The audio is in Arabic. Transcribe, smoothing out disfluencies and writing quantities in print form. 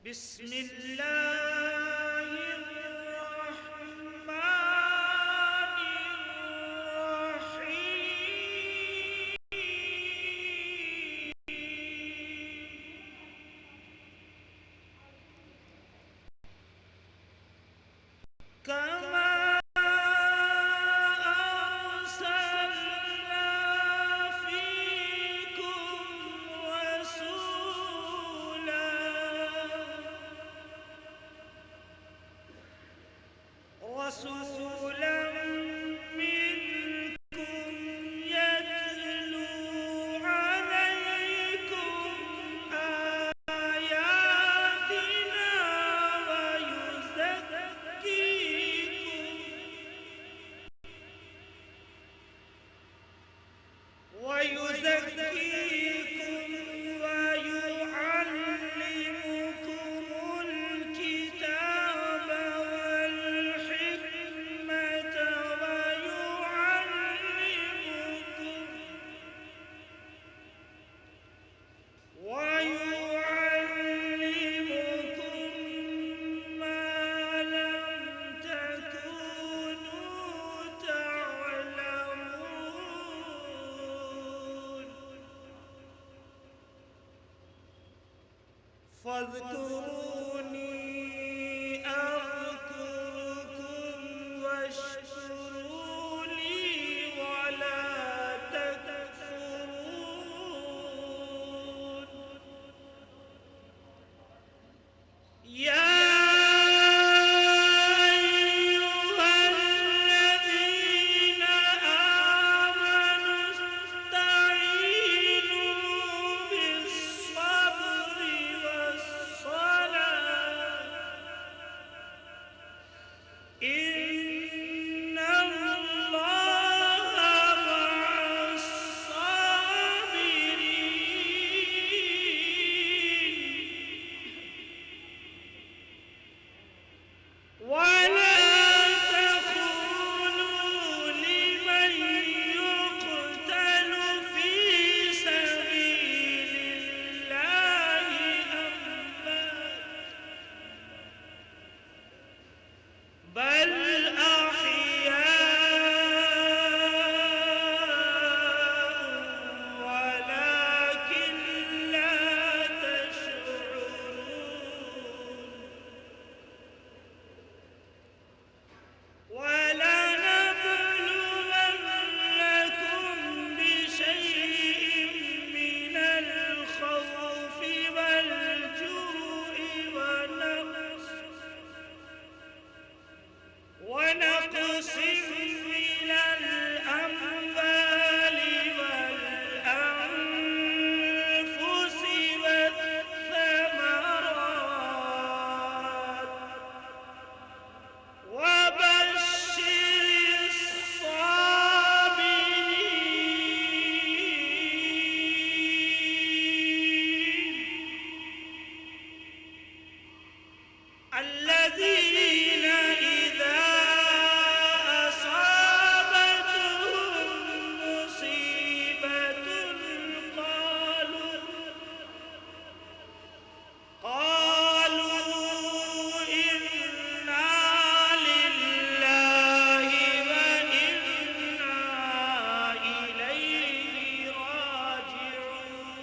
بسم الله الرحمن الرحيم. كما أرسلنا فيكم رسولا منكم يتلو عليكم آياتنا ويزكيكم ويعلمكم الكتاب والحكمة ويعلمكم ما لم تكونوا تعلمون. فاذكروني أذكركم واشكروا لي ولا تكفرون. يا أيها الذين آمنوا استعينوا بالصبر والصلاة إن الله مع الصابرين. ولا تقولوا لمن يقتل في سبيل الله أموات، بل أحياء ولكن لا تشعرون. ولنبلونكم بشيء من الخوف والجوع ونقص من الأموال والأنفس والثمرات وبشر الصابرين الذين إذا أصابتهم مصيبة قالوا إنا لله وإنا إليه راجعون.